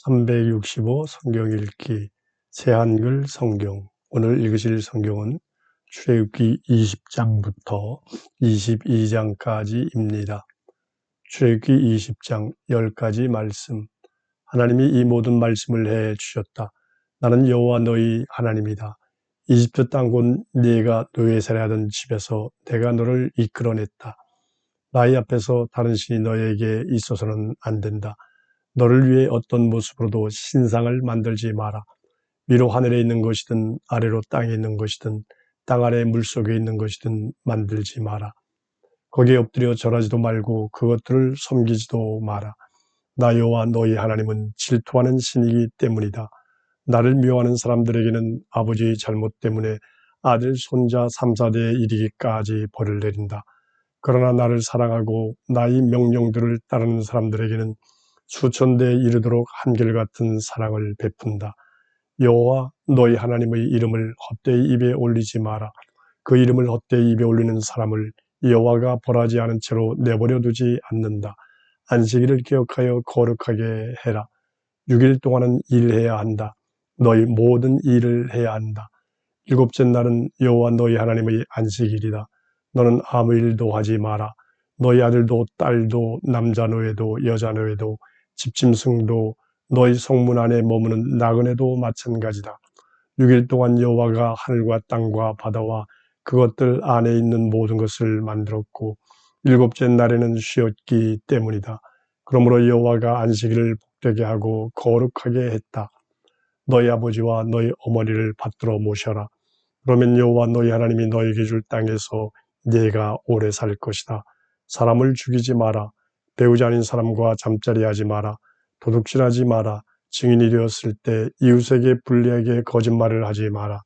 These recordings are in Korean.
365 성경 읽기 새한글 성경. 오늘 읽으실 성경은 출애굽기 20장부터 22장까지입니다. 출애굽기 20장 10가지 말씀. 하나님이 이 모든 말씀을 해 주셨다. 나는 여호와 너희 하나님이다. 이집트 땅 곧 네가 노예살이하던 집에서 내가 너를 이끌어냈다. 나의 앞에서 다른 신이 너에게 있어서는 안 된다. 너를 위해 어떤 모습으로도 신상을 만들지 마라. 위로 하늘에 있는 것이든 아래로 땅에 있는 것이든 땅 아래 물속에 있는 것이든 만들지 마라. 거기에 엎드려 절하지도 말고 그것들을 섬기지도 마라. 나 여호와 너희 하나님은 질투하는 신이기 때문이다. 나를 미워하는 사람들에게는 아버지의 잘못 때문에 아들, 손자 3, 4대에 이르기까지 벌을 내린다. 그러나 나를 사랑하고 나의 명령들을 따르는 사람들에게는 수천 대에 이르도록 한결같은 사랑을 베푼다. 여호와 너희 하나님의 이름을 헛되이 입에 올리지 마라. 그 이름을 헛되이 입에 올리는 사람을 여호와가 벌하지 않은 채로 내버려 두지 않는다. 안식일을 기억하여 거룩하게 해라. 6일 동안은 일해야 한다. 너희 모든 일을 해야 한다. 일곱째 날은 여호와 너희 하나님의 안식일이다. 너는 아무 일도 하지 마라. 너희 아들도 딸도 남자 노예도 여자 노예도 집짐승도 너희 성문 안에 머무는 나그네도 마찬가지다. 6일 동안 여호와가 하늘과 땅과 바다와 그것들 안에 있는 모든 것을 만들었고 일곱째 날에는 쉬었기 때문이다. 그러므로 여호와가 안식일을 복되게 하고 거룩하게 했다. 너희 아버지와 너희 어머니를 받들어 모셔라. 그러면 여호와 너희 하나님이 너에게 줄 땅에서 네가 오래 살 것이다. 사람을 죽이지 마라. 배우지 아닌 사람과 잠자리하지 마라. 도둑질하지 마라. 증인이 되었을 때 이웃에게 불리하게 거짓말을 하지 마라.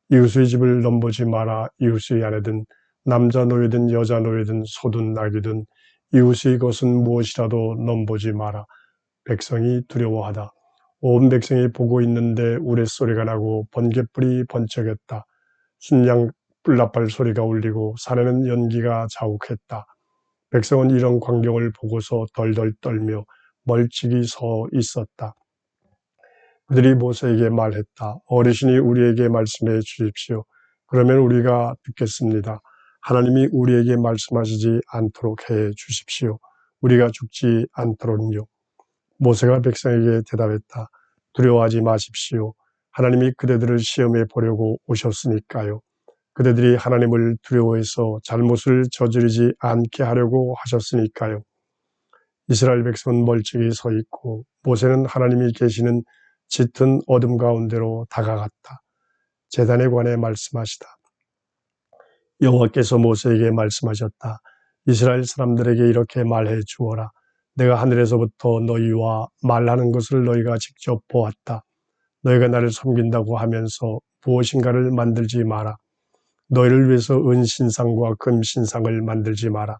이웃의 집을 넘보지 마라. 이웃의 아내든 남자 노예든 여자 노예든 소든 나귀든 이웃의 것은 무엇이라도 넘보지 마라. 백성이 두려워하다. 온 백성이 보고 있는데 우레소리가 나고 번갯불이 번쩍였다. 순양 뿔나팔 소리가 울리고 산에는 연기가 자욱했다. 백성은 이런 광경을 보고서 덜덜 떨며 멀찍이 서 있었다. 그들이 모세에게 말했다. 어르신이 우리에게 말씀해 주십시오. 그러면 우리가 듣겠습니다. 하나님이 우리에게 말씀하시지 않도록 해 주십시오. 우리가 죽지 않도록요. 모세가 백성에게 대답했다. 두려워하지 마십시오. 하나님이 그대들을 시험해 보려고 오셨으니까요. 그대들이 하나님을 두려워해서 잘못을 저지르지 않게 하려고 하셨으니까요. 이스라엘 백성은 멀찍이 서 있고 모세는 하나님이 계시는 짙은 어둠 가운데로 다가갔다. 제단에 관해 말씀하시다. 여호와께서 모세에게 말씀하셨다. 이스라엘 사람들에게 이렇게 말해 주어라. 내가 하늘에서부터 너희와 말하는 것을 너희가 직접 보았다. 너희가 나를 섬긴다고 하면서 무엇인가를 만들지 마라. 너희를 위해서 은신상과 금신상을 만들지 마라.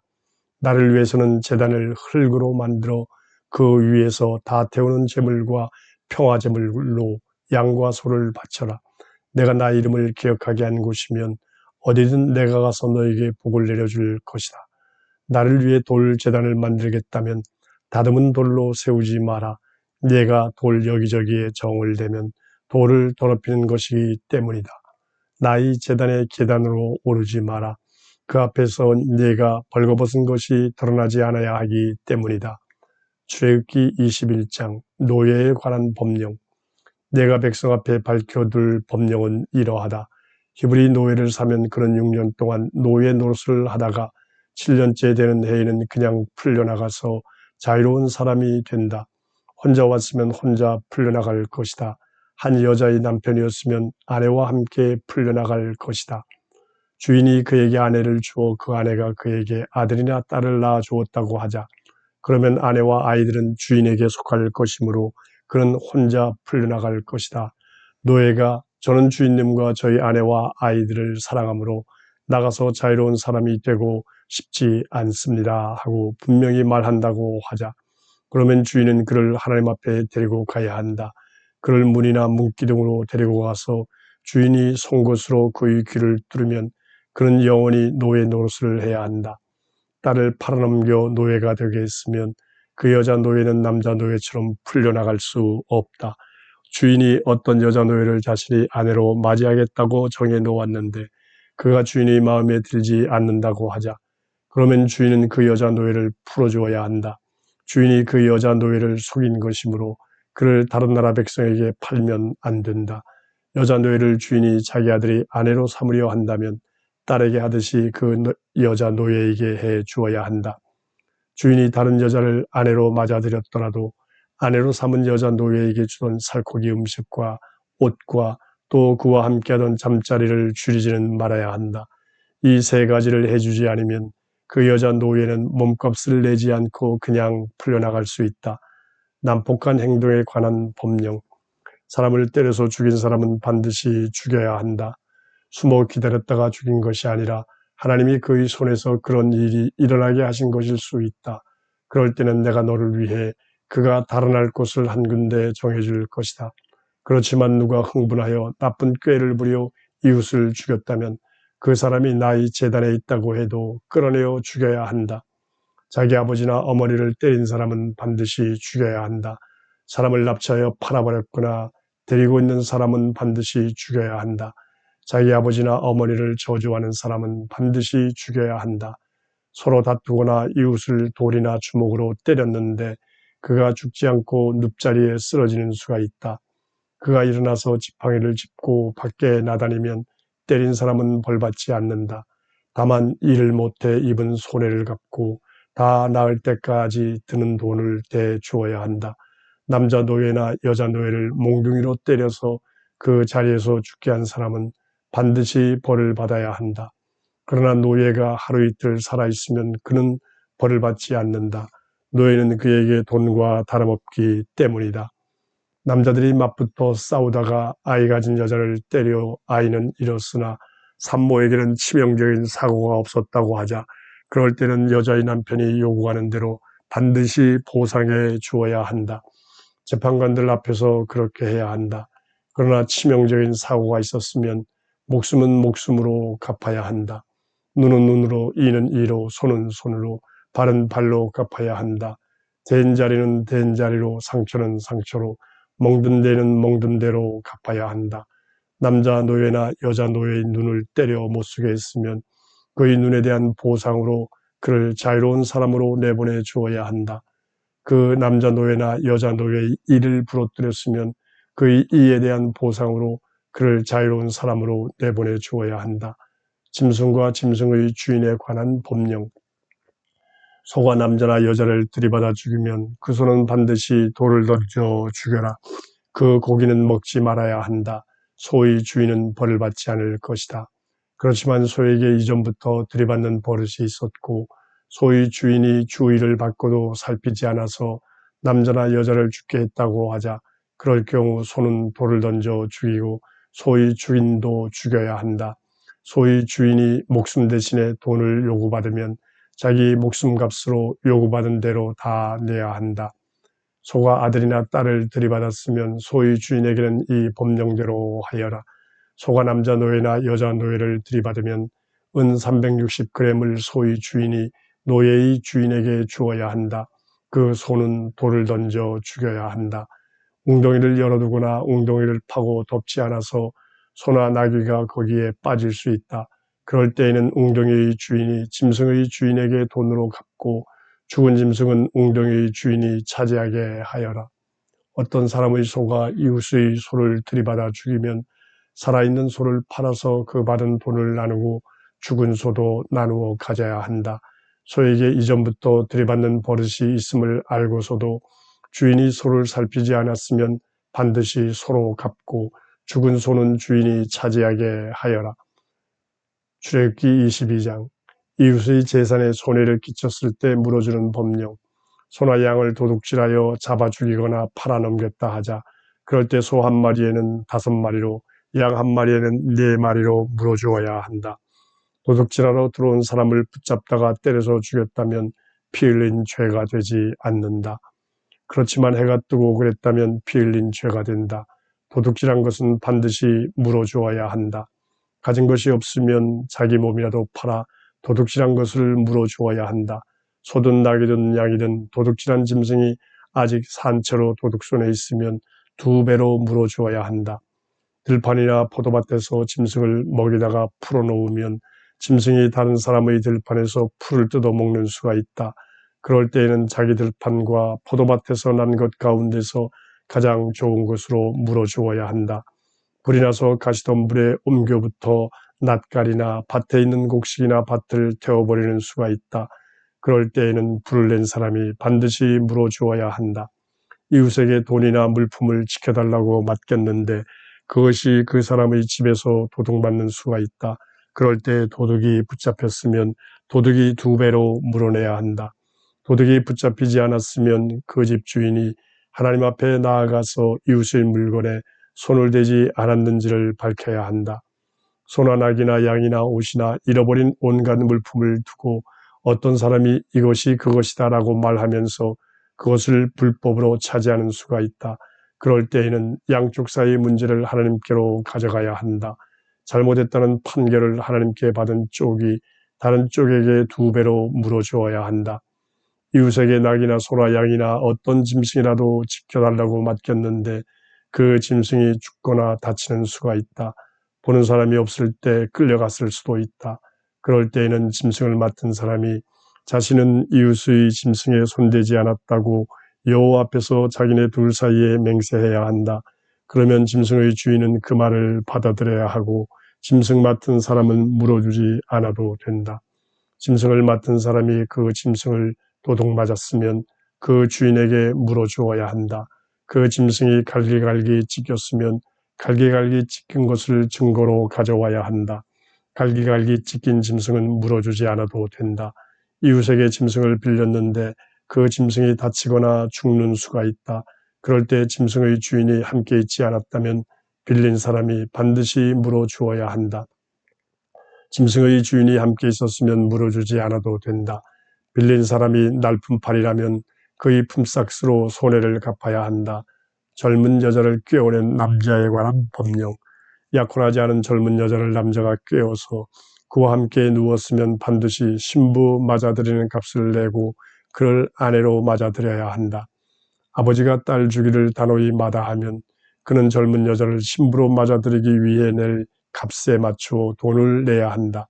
나를 위해서는 제단을 흙으로 만들어 그 위에서 다 태우는 제물과 평화제물로 양과 소를 바쳐라. 내가 나 이름을 기억하게 한 곳이면 어디든 내가 가서 너에게 복을 내려줄 것이다. 나를 위해 돌 제단을 만들겠다면 다듬은 돌로 세우지 마라. 네가 돌 여기저기에 정을 대면 돌을 더럽히는 것이기 때문이다. 나의 제단의 계단으로 오르지 마라. 그 앞에서 네가 벌거벗은 것이 드러나지 않아야 하기 때문이다. 출애굽기 21장 노예에 관한 법령. 내가 백성 앞에 밝혀둘 법령은 이러하다. 히브리 노예를 사면 그는 6년 동안 노예 노릇을 하다가 7년째 되는 해에는 그냥 풀려나가서 자유로운 사람이 된다. 혼자 왔으면 혼자 풀려나갈 것이다. 한 여자의 남편이었으면 아내와 함께 풀려나갈 것이다. 주인이 그에게 아내를 주어 그 아내가 그에게 아들이나 딸을 낳아 주었다고 하자. 그러면 아내와 아이들은 주인에게 속할 것이므로 그는 혼자 풀려나갈 것이다. 노예가 저는 주인님과 저희 아내와 아이들을 사랑하므로 나가서 자유로운 사람이 되고 싶지 않습니다 하고 분명히 말한다고 하자. 그러면 주인은 그를 하나님 앞에 데리고 가야 한다. 그를 문이나 문기둥으로 데리고 가서 주인이 송곳으로 그의 귀를 뚫으면 그는 영원히 노예 노릇을 해야 한다. 딸을 팔아넘겨 노예가 되게 했으면 그 여자 노예는 남자 노예처럼 풀려나갈 수 없다. 주인이 어떤 여자 노예를 자신이 아내로 맞이하겠다고 정해 놓았는데 그가 주인의 마음에 들지 않는다고 하자. 그러면 주인은 그 여자 노예를 풀어주어야 한다. 주인이 그 여자 노예를 속인 것이므로 그를 다른 나라 백성에게 팔면 안 된다. 여자 노예를 주인이 자기 아들이 아내로 삼으려 한다면 딸에게 하듯이 그 여자 노예에게 해 주어야 한다. 주인이 다른 여자를 아내로 맞아들였더라도 아내로 삼은 여자 노예에게 주던 살코기 음식과 옷과 또 그와 함께하던 잠자리를 줄이지는 말아야 한다. 이 세 가지를 해주지 않으면 그 여자 노예는 몸값을 내지 않고 그냥 풀려나갈 수 있다. 난폭한 행동에 관한 법령. 사람을 때려서 죽인 사람은 반드시 죽여야 한다. 숨어 기다렸다가 죽인 것이 아니라 하나님이 그의 손에서 그런 일이 일어나게 하신 것일 수 있다. 그럴 때는 내가 너를 위해 그가 달아날 곳을 한 군데 정해줄 것이다. 그렇지만 누가 흥분하여 나쁜 꾀를 부려 이웃을 죽였다면 그 사람이 나의 재단에 있다고 해도 끌어내어 죽여야 한다. 자기 아버지나 어머니를 때린 사람은 반드시 죽여야 한다. 사람을 납치하여 팔아버렸거나 데리고 있는 사람은 반드시 죽여야 한다. 자기 아버지나 어머니를 저주하는 사람은 반드시 죽여야 한다. 서로 다투거나 이웃을 돌이나 주먹으로 때렸는데 그가 죽지 않고 눕자리에 쓰러지는 수가 있다. 그가 일어나서 지팡이를 짚고 밖에 나다니면 때린 사람은 벌받지 않는다. 다만 일을 못해 입은 손해를 갚고 다 나을 때까지 드는 돈을 대주어야 한다. 남자 노예나 여자 노예를 몽둥이로 때려서 그 자리에서 죽게 한 사람은 반드시 벌을 받아야 한다. 그러나 노예가 하루 이틀 살아있으면 그는 벌을 받지 않는다. 노예는 그에게 돈과 다름없기 때문이다. 남자들이 맞붙어 싸우다가 아이 가진 여자를 때려 아이는 잃었으나 산모에게는 치명적인 사고가 없었다고 하자. 그럴 때는 여자의 남편이 요구하는 대로 반드시 보상해 주어야 한다. 재판관들 앞에서 그렇게 해야 한다. 그러나 치명적인 사고가 있었으면 목숨은 목숨으로 갚아야 한다. 눈은 눈으로, 이는 이로, 손은 손으로, 발은 발로 갚아야 한다. 된 자리는 된 자리로, 상처는 상처로, 멍든 데는 멍든 대로 갚아야 한다. 남자 노예나 여자 노예의 눈을 때려 못쓰게 했으면 그의 눈에 대한 보상으로 그를 자유로운 사람으로 내보내 주어야 한다. 그 남자 노예나 여자 노예의 이를 부러뜨렸으면 그의 이에 대한 보상으로 그를 자유로운 사람으로 내보내 주어야 한다. 짐승과 짐승의 주인에 관한 법령. 소가 남자나 여자를 들이받아 죽이면 그 소는 반드시 돌을 던져 죽여라. 그 고기는 먹지 말아야 한다. 소의 주인은 벌을 받지 않을 것이다. 그렇지만 소에게 이전부터 들이받는 버릇이 있었고 소의 주인이 주의를 받고도 살피지 않아서 남자나 여자를 죽게 했다고 하자. 그럴 경우 소는 돌을 던져 죽이고 소의 주인도 죽여야 한다. 소의 주인이 목숨 대신에 돈을 요구받으면 자기 목숨값으로 요구받은 대로 다 내야 한다. 소가 아들이나 딸을 들이받았으면 소의 주인에게는 이 법령대로 하여라. 소가 남자 노예나 여자 노예를 들이받으면 은 360g을 소의 주인이 노예의 주인에게 주어야 한다. 그 소는 돌을 던져 죽여야 한다. 웅덩이를 열어두거나 웅덩이를 파고 덮지 않아서 소나 나귀가 거기에 빠질 수 있다. 그럴 때에는 웅덩이의 주인이 짐승의 주인에게 돈으로 갚고 죽은 짐승은 웅덩이의 주인이 차지하게 하여라. 어떤 사람의 소가 이웃의 소를 들이받아 죽이면 살아있는 소를 팔아서 그 받은 돈을 나누고 죽은 소도 나누어 가져야 한다. 소에게 이전부터 들이받는 버릇이 있음을 알고서도 주인이 소를 살피지 않았으면 반드시 소로 갚고 죽은 소는 주인이 차지하게 하여라. 출애굽기 22장. 이웃의 재산에 손해를 끼쳤을 때 물어주는 법령. 소나 양을 도둑질하여 잡아 죽이거나 팔아넘겼다 하자. 그럴 때 소 한 마리에는 5마리로 양 한 마리에는 4마리로 물어주어야 한다. 도둑질하러 들어온 사람을 붙잡다가 때려서 죽였다면 피 흘린 죄가 되지 않는다. 그렇지만 해가 뜨고 그랬다면 피 흘린 죄가 된다. 도둑질한 것은 반드시 물어주어야 한다. 가진 것이 없으면 자기 몸이라도 팔아 도둑질한 것을 물어주어야 한다. 소든 낙이든 양이든 도둑질한 짐승이 아직 산채로 도둑손에 있으면 2배로 물어주어야 한다. 들판이나 포도밭에서 짐승을 먹이다가 풀어놓으면 짐승이 다른 사람의 들판에서 풀을 뜯어먹는 수가 있다. 그럴 때에는 자기 들판과 포도밭에서 난 것 가운데서 가장 좋은 것으로 물어주어야 한다. 불이 나서 가시던 불에 옮겨붙어 낫갈이나 밭에 있는 곡식이나 밭을 태워버리는 수가 있다. 그럴 때에는 불을 낸 사람이 반드시 물어주어야 한다. 이웃에게 돈이나 물품을 지켜달라고 맡겼는데 그것이 그 사람의 집에서 도둑맞는 수가 있다. 그럴 때 도둑이 붙잡혔으면 도둑이 2배로 물어내야 한다. 도둑이 붙잡히지 않았으면 그 집 주인이 하나님 앞에 나아가서 이웃의 물건에 손을 대지 않았는지를 밝혀야 한다. 소나 낙이나 양이나 옷이나 잃어버린 온갖 물품을 두고 어떤 사람이 이것이 그것이다 라고 말하면서 그것을 불법으로 차지하는 수가 있다. 그럴 때에는 양쪽 사이의 문제를 하나님께로 가져가야 한다. 잘못했다는 판결을 하나님께 받은 쪽이 다른 쪽에게 2배로 물어주어야 한다. 이웃에게 낙이나 소나 양이나 어떤 짐승이라도 지켜달라고 맡겼는데 그 짐승이 죽거나 다치는 수가 있다. 보는 사람이 없을 때 끌려갔을 수도 있다. 그럴 때에는 짐승을 맡은 사람이 자신은 이웃의 짐승에 손대지 않았다고 여호와 앞에서 자기네 둘 사이에 맹세해야 한다. 그러면 짐승의 주인은 그 말을 받아들여야 하고 짐승 맡은 사람은 물어주지 않아도 된다. 짐승을 맡은 사람이 그 짐승을 도둑 맞았으면 그 주인에게 물어주어야 한다. 그 짐승이 갈기갈기 찢겼으면 갈기갈기 찢긴 것을 증거로 가져와야 한다. 갈기갈기 찢긴 짐승은 물어주지 않아도 된다. 이웃에게 짐승을 빌렸는데 그 짐승이 다치거나 죽는 수가 있다. 그럴 때 짐승의 주인이 함께 있지 않았다면 빌린 사람이 반드시 물어주어야 한다. 짐승의 주인이 함께 있었으면 물어주지 않아도 된다. 빌린 사람이 날품 팔이라면 그의 품삯으로 손해를 갚아야 한다. 젊은 여자를 꾀어낸 남자에 관한 법령. 약혼하지 않은 젊은 여자를 남자가 꾀어서 그와 함께 누웠으면 반드시 신부 맞아들이는 값을 내고 그를 아내로 맞아들여야 한다. 아버지가 딸 주기를 단호히 마다하면 그는 젊은 여자를 신부로 맞아들이기 위해 낼 값에 맞추어 돈을 내야 한다.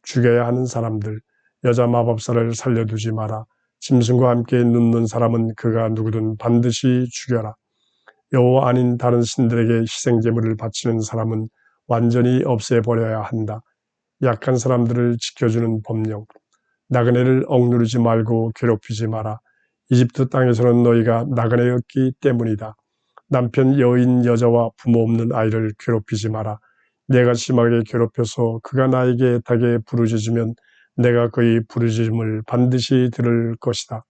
죽여야 하는 사람들, 여자 마법사를 살려두지 마라. 짐승과 함께 눕는 사람은 그가 누구든 반드시 죽여라. 여호와 아닌 다른 신들에게 희생제물을 바치는 사람은 완전히 없애버려야 한다. 약한 사람들을 지켜주는 법령. 나그네를 억누르지 말고 괴롭히지 마라. 이집트 땅에서는 너희가 나그네였기 때문이다. 남편 여인 여자와 부모 없는 아이를 괴롭히지 마라. 내가 심하게 괴롭혀서 그가 나에게 애타게 부르짖으면 내가 그의 부르짖음을 반드시 들을 것이다.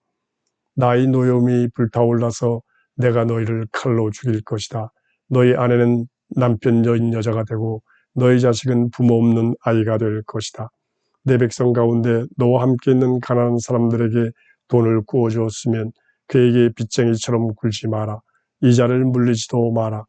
나의 노여움이 불타올라서 내가 너희를 칼로 죽일 것이다. 너희 아내는 남편 여인 여자가 되고 너희 자식은 부모 없는 아이가 될 것이다. 내 백성 가운데 너와 함께 있는 가난한 사람들에게 돈을 구워주었으면 그에게 빚쟁이처럼 굴지 마라. 이자를 물리지도 마라.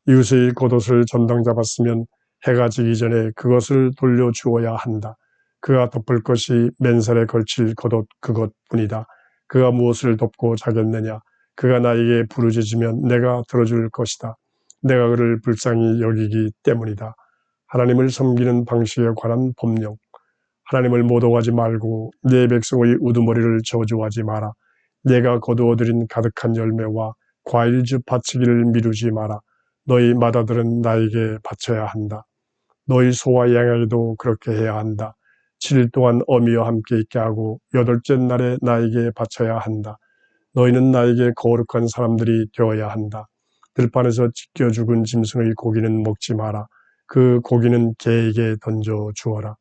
이웃의 겉옷을 전당 잡았으면 해가 지기 전에 그것을 돌려주어야 한다. 그가 덮을 것이 맨살에 걸칠 겉옷 그것뿐이다. 그가 무엇을 덮고 자겠느냐. 그가 나에게 부르짖으면 내가 들어줄 것이다. 내가 그를 불쌍히 여기기 때문이다. 하나님을 섬기는 방식에 관한 법령. 하나님을 모독하지 말고 내 백성의 우두머리를 저주하지 마라. 내가 거두어들인 가득한 열매와 과일즙 바치기를 미루지 마라. 너희 맏아들은 나에게 바쳐야 한다. 너희 소와 양에게도 그렇게 해야 한다. 7일 동안 어미와 함께 있게 하고 8째 날에 나에게 바쳐야 한다. 너희는 나에게 거룩한 사람들이 되어야 한다. 들판에서 찢겨 죽은 짐승의 고기는 먹지 마라. 그 고기는 개에게 던져 주어라.